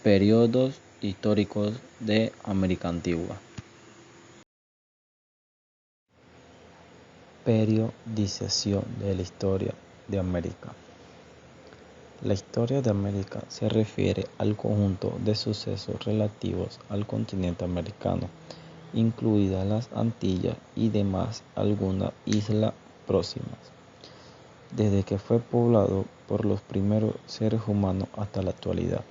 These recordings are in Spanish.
Periodos históricos de América Antigua. Periodización de la historia de América. La historia de América se refiere al conjunto de sucesos relativos al continente americano, incluidas las Antillas y demás algunas islas próximas, desde que fue poblado por los primeros seres humanos hasta la actualidad.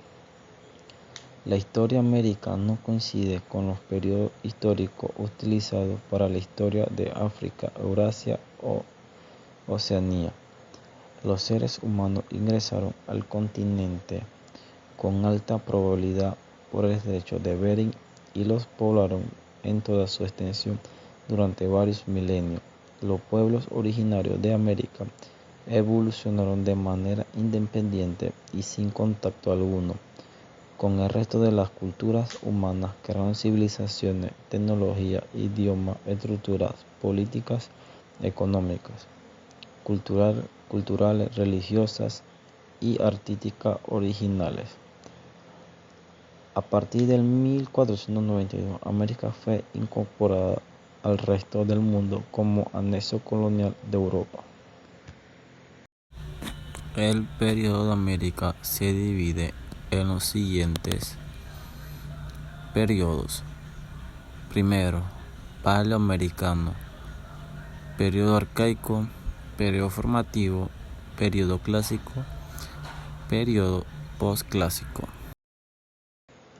La historia americana no coincide con los periodos históricos utilizados para la historia de África, Eurasia o Oceanía. Los seres humanos ingresaron al continente con alta probabilidad por el estrecho de Bering y los poblaron en toda su extensión durante varios milenios. Los pueblos originarios de América evolucionaron de manera independiente y sin contacto alguno con el resto de las culturas humanas, crearon civilizaciones, tecnología, idiomas, estructuras políticas, económicas, culturales, religiosas y artísticas originales. A partir del 1492, América fue incorporada al resto del mundo como anexo colonial de Europa. El periodo de América se divide en los siguientes periodos. Primero, Paleoamericano, periodo arcaico, periodo formativo, periodo clásico, periodo postclásico.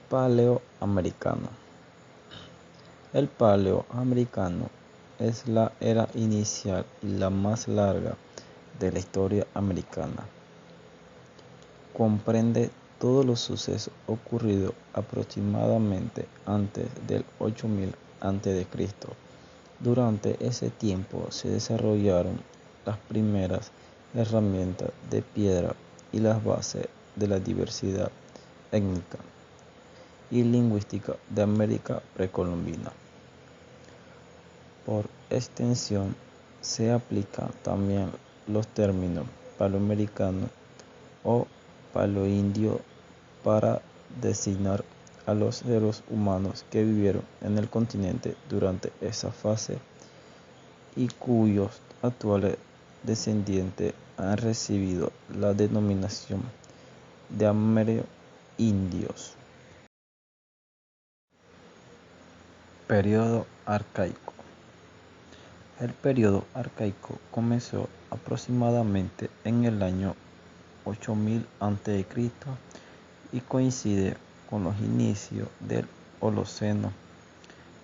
Paleoamericano. El Paleoamericano es la era inicial y la más larga de la historia americana. Comprende todos los sucesos ocurridos aproximadamente antes del 8000 a.C. Durante ese tiempo se desarrollaron las primeras herramientas de piedra y las bases de la diversidad étnica y lingüística de América precolombina. Por extensión, se aplican también los términos paleoamericano o paleoindio para designar a los seres humanos que vivieron en el continente durante esa fase y cuyos actuales descendientes han recibido la denominación de amerindios. Periodo arcaico. El periodo arcaico comenzó aproximadamente en el año 8000 a.C. y coincide con los inicios del Holoceno,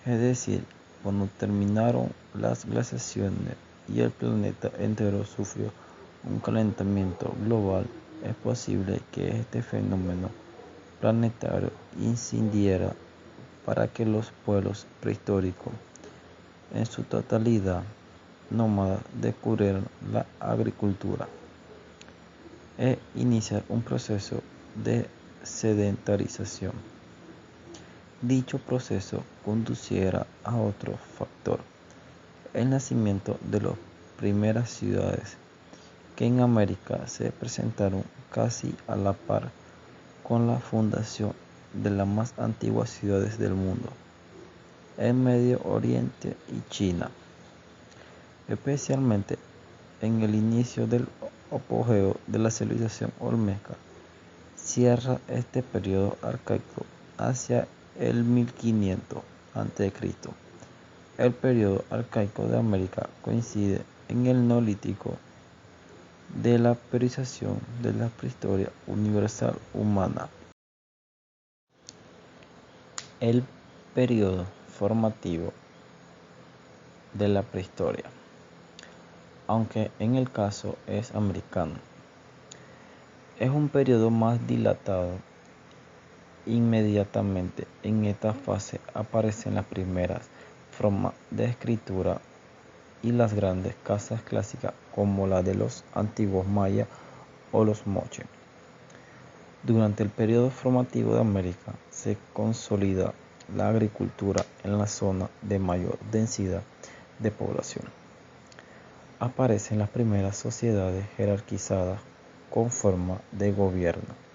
es decir, cuando terminaron las glaciaciones y el planeta entero sufrió un calentamiento global. Es posible que este fenómeno planetario incidiera para que los pueblos prehistóricos, en su totalidad nómadas, descubrieran la agricultura e iniciar un proceso de sedentarización. Dicho proceso conduciera a otro factor, el nacimiento de las primeras ciudades, que en América se presentaron casi a la par con la fundación de las más antiguas ciudades del mundo, en Medio Oriente y China, especialmente en el inicio del apogeo de la civilización olmeca. Cierra este periodo arcaico hacia el 1500 a.C. El periodo arcaico de América coincide en el Neolítico de la periodización de la prehistoria universal humana. El periodo formativo de la prehistoria, aunque en el caso es americano, es un periodo más dilatado. Inmediatamente en esta fase aparecen las primeras formas de escritura y las grandes casas clásicas como la de los antiguos mayas o los moche. Durante el periodo formativo de América se consolida la agricultura en la zona de mayor densidad de población. Aparecen las primeras sociedades jerarquizadas con forma de gobierno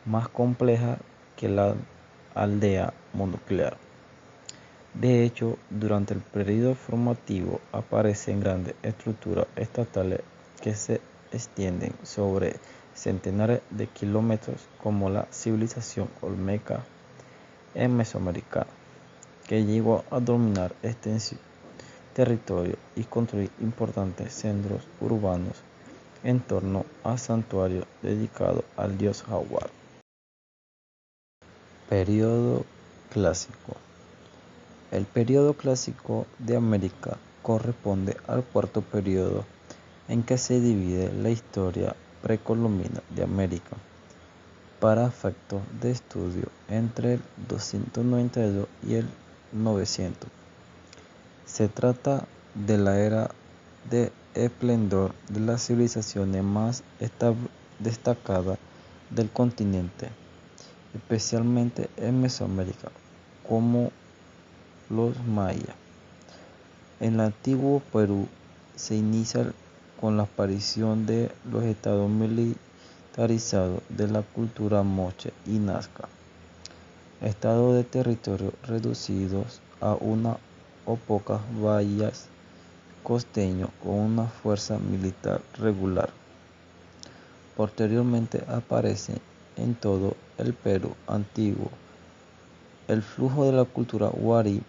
más compleja que la aldea mononuclear. De hecho, durante el periodo formativo aparecen grandes estructuras estatales que se extienden sobre centenares de kilómetros, como la civilización olmeca en Mesoamérica, que llegó a dominar extenso territorio y construir importantes centros urbanos en torno a santuarios dedicados al dios Jaguar. Período clásico. El período clásico de América corresponde al cuarto período en que se divide la historia precolombina de América, para efectos de estudio entre el 292 y el 900. Se trata de la era de esplendor de las civilizaciones más destacadas del continente, especialmente en Mesoamérica, como los mayas. En el antiguo Perú se inicia con la aparición de los estados militarizados de la cultura moche y nazca, estados de territorio reducidos a una o pocas bahías costeños con una fuerza militar regular. Posteriormente aparece en todo el Perú antiguo el flujo de la cultura Wari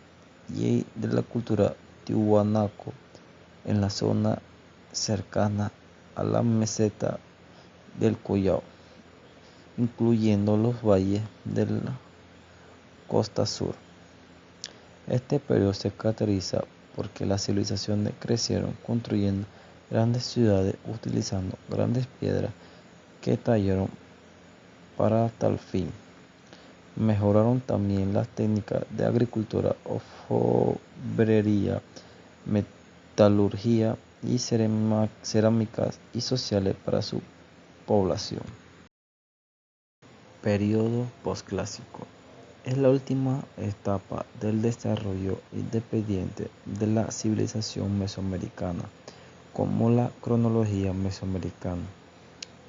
y de la cultura Tiwanaku en la zona cercana a la meseta del Collao, incluyendo los valles de la costa sur. Este periodo se caracteriza porque las civilizaciones crecieron construyendo grandes ciudades utilizando grandes piedras que tallaron para tal fin. Mejoraron también las técnicas de agricultura, orfebrería, metalurgia y cerámicas y sociales para su población. Período posclásico. Es la última etapa del desarrollo independiente de la civilización mesoamericana, como la cronología mesoamericana.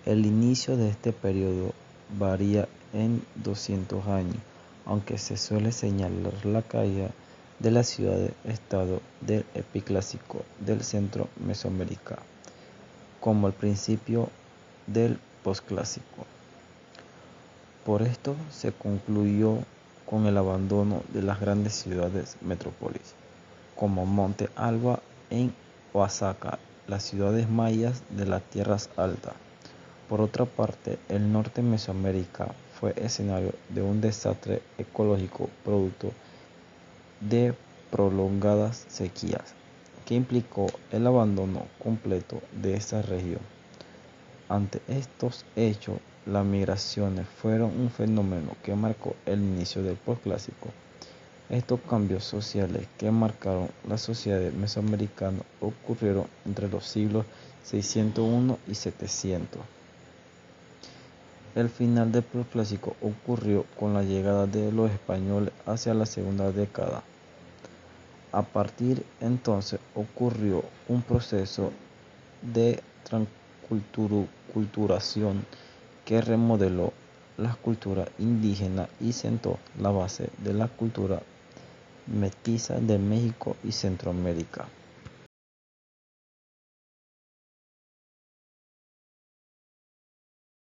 El inicio de este periodo varía en 200 años, aunque se suele señalar la caída de las ciudades-estado del epiclásico del centro Mesoamérica como el principio del posclásico. Por esto se concluyó con el abandono de las grandes ciudades metrópolis, como Monte Alba en Oaxaca, las ciudades mayas de las tierras altas. Por otra parte, el norte de Mesoamérica fue escenario de un desastre ecológico producto de prolongadas sequías, que implicó el abandono completo de esa región. Ante estos hechos, las migraciones fueron un fenómeno que marcó el inicio del posclásico. Estos cambios sociales que marcaron las sociedades mesoamericanas ocurrieron entre los siglos 601 y 700. El final del posclásico ocurrió con la llegada de los españoles hacia la segunda década. A partir de entonces ocurrió un proceso de transculturación que remodeló las culturas indígenas y sentó la base de la cultura mestiza de México y Centroamérica.